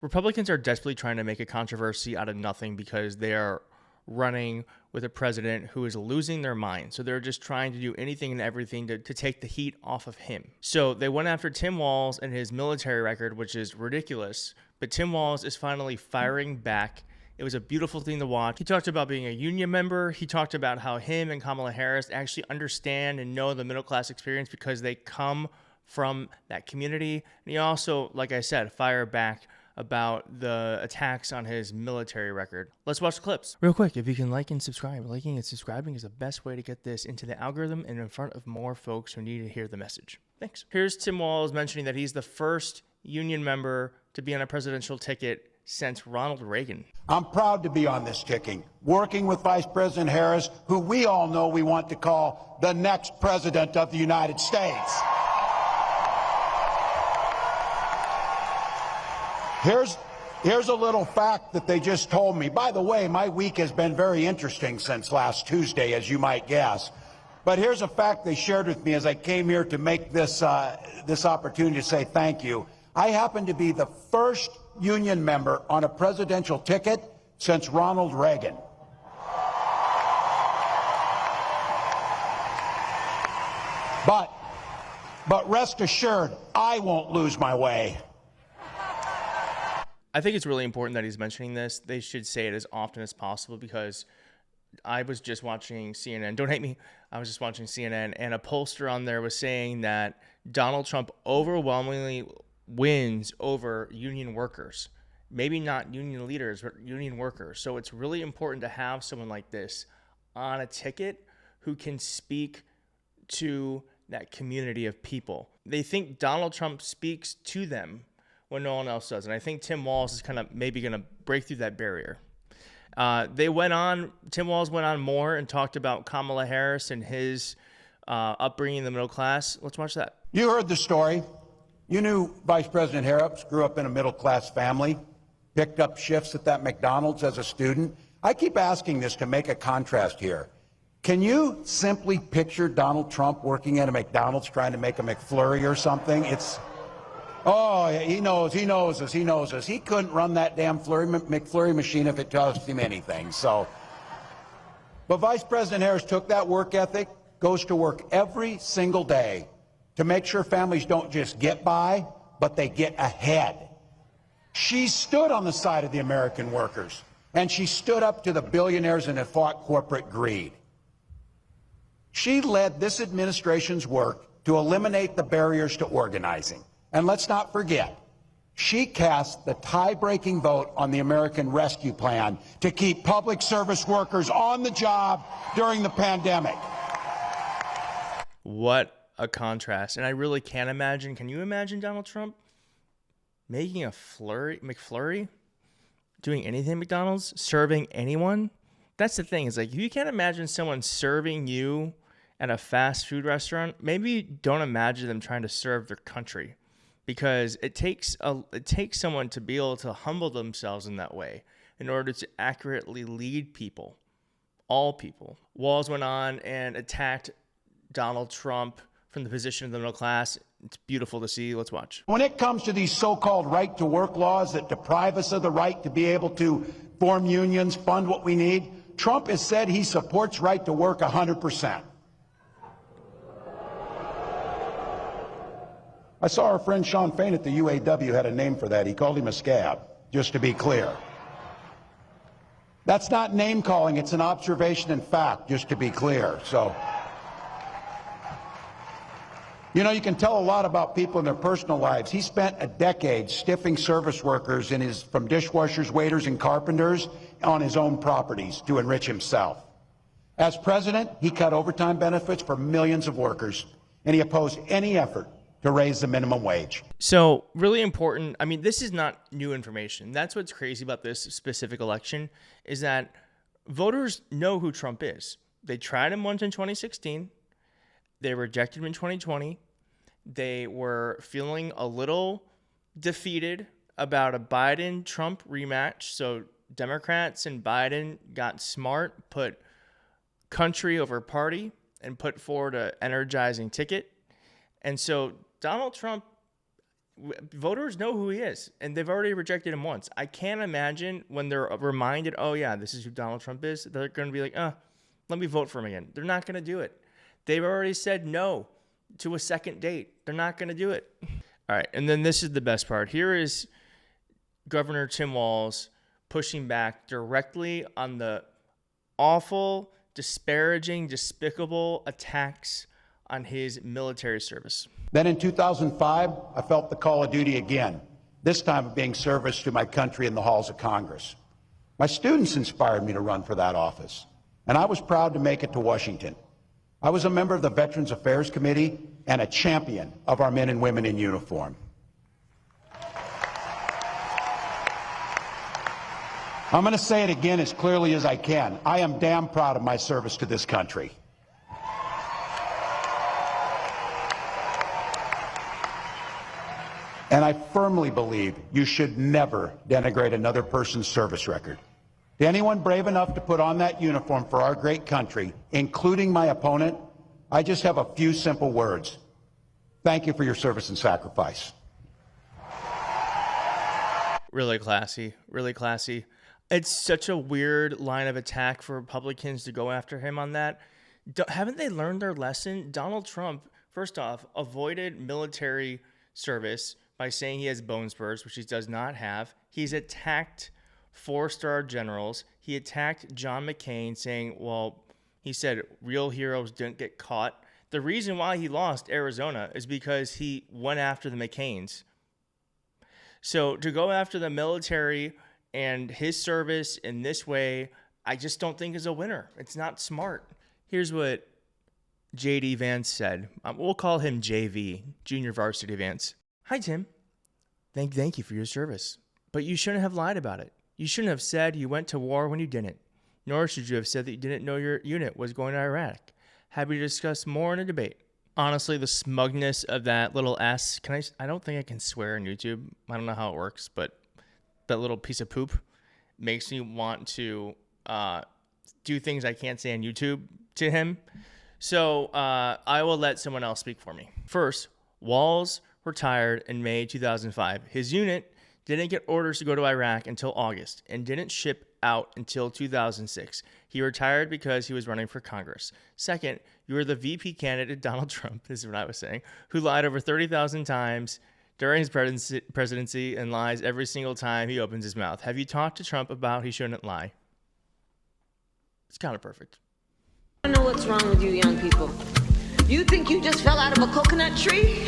Republicans are desperately trying to make a controversy out of nothing because they are running with a president who is losing their mind. So they're just trying to do anything and everything to take the heat off of him. So they went after Tim Walz and his military record, which is ridiculous. But Tim Walz is finally firing back. It was a beautiful thing to watch. He talked about being a union member. He talked about how him and Kamala Harris actually understand and know the middle class experience because they come from that community. And he also, like I said, fired back about the attacks on his military record. Let's watch the clips. Real quick, if you can like and subscribe. Liking and subscribing is the best way to get this into the algorithm and in front of more folks who need to hear the message. Thanks. Here's Tim Walz mentioning that he's the first union member to be on a presidential ticket since Ronald Reagan. I'm proud to be on this ticket, working with Vice President Harris, who we all know we want to call the next president of the United States. Here's a little fact that they just told me. By the way, my week has been very interesting since last Tuesday, as you might guess. But here's a fact they shared with me as I came here to make this opportunity to say thank you. I happen to be the first union member on a presidential ticket since Ronald Reagan. But rest assured, I won't lose my way. I think it's really important that he's mentioning this. They should say it as often as possible because I was just watching CNN. Don't hate me. I was just watching CNN, and a pollster on there was saying that Donald Trump overwhelmingly wins over union workers. Maybe not union leaders, but union workers. So it's really important to have someone like this on a ticket who can speak to that community of people. They think Donald Trump speaks to them when no one else does. And I think Tim Walz is kind of maybe going to break through that barrier. Tim Walz went on more and talked about Kamala Harris and his upbringing in the middle class. Let's watch that. You heard the story. You knew Vice President Harris grew up in a middle-class family, picked up shifts at that McDonald's as a student. I keep asking this to make a contrast here. Can you simply picture Donald Trump working at a McDonald's trying to make a McFlurry or something? Oh, he knows us. He couldn't run that damn McFlurry machine if it cost him anything. But Vice President Harris took that work ethic, goes to work every single day to make sure families don't just get by, but they get ahead. She stood on the side of the American workers, and she stood up to the billionaires and fought corporate greed. She led this administration's work to eliminate the barriers to organizing. And let's not forget, she cast the tie-breaking vote on the American Rescue Plan to keep public service workers on the job during the pandemic. What a contrast. And I really can't imagine. Can you imagine Donald Trump making a McFlurry? Doing anything at McDonald's? Serving anyone? That's the thing. Is like, if you can't imagine someone serving you at a fast food restaurant, maybe don't imagine them trying to serve their country. Because it takes someone to be able to humble themselves in that way in order to accurately lead people, all people. Walz went on and attacked Donald Trump from the position of the middle class. It's beautiful to see. Let's watch. When it comes to these so-called right-to-work laws that deprive us of the right to be able to form unions, fund what we need, Trump has said he supports right to work 100%. I saw our friend Sean Fain at the UAW had a name for that. He called him a scab, just to be clear. That's not name calling, it's an observation and fact, just to be clear. So, you know, you can tell a lot about people in their personal lives. He spent a decade stiffing service workers from dishwashers, waiters, and carpenters on his own properties to enrich himself. As president, he cut overtime benefits for millions of workers, and he opposed any effort to raise the minimum wage. So really important. I mean, this is not new information. That's what's crazy about this specific election is that voters know who Trump is. They tried him once in 2016. They rejected him in 2020. They were feeling a little defeated about a Biden-Trump rematch. So Democrats and Biden got smart, put country over party, and put forward an energizing ticket. And so Donald Trump Voters know who he is, and they've already rejected him once. I can't imagine when they're reminded, oh, yeah, this is who Donald Trump is, they're going to be like, let me vote for him again. They're not going to do it. They've already said no to a second date. They're not going to do it. All right, and then this is the best part. Here is Governor Tim Walz pushing back directly on the awful, disparaging, despicable attacks on his military service. Then in 2005, I felt the call of duty again, this time of being service to my country in the halls of Congress. My students inspired me to run for that office, and I was proud to make it to Washington. I was a member of the Veterans Affairs Committee and a champion of our men and women in uniform. I'm going to say it again as clearly as I can. I am damn proud of my service to this country. And I firmly believe you should never denigrate another person's service record. To anyone brave enough to put on that uniform for our great country, including my opponent, I just have a few simple words. Thank you for your service and sacrifice. Really classy, really classy. It's such a weird line of attack for Republicans to go after him on that. Haven't they learned their lesson? Donald Trump, first off, avoided military service by saying he has bone spurs, which he does not have. He's attacked 4-star generals. He attacked John McCain, saying, well, he said real heroes didn't get caught. The reason why he lost Arizona is because he went after the McCains. So to go after the military and his service in this way, I just don't think is a winner. It's not smart. Here's what JD Vance said. We'll call him JV, Junior Varsity Vance. Hi, Tim. Thank you for your service. But you shouldn't have lied about it. You shouldn't have said you went to war when you didn't. Nor should you have said that you didn't know your unit was going to Iraq. Happy to discuss more in a debate. Honestly, the smugness of that little S. I don't think I can swear on YouTube. I don't know how it works, but that little piece of poop makes me want to do things I can't say on YouTube to him. So I will let someone else speak for me. First, Walz retired in May 2005. His unit didn't get orders to go to Iraq until August and didn't ship out until 2006. He retired because he was running for Congress. Second, you were the VP candidate, Donald Trump, this is what I was saying, who lied over 30,000 times during his presidency and lies every single time he opens his mouth. Have you talked to Trump about he shouldn't lie? It's kind of perfect. I don't know what's wrong with you young people. You think you just fell out of a coconut tree?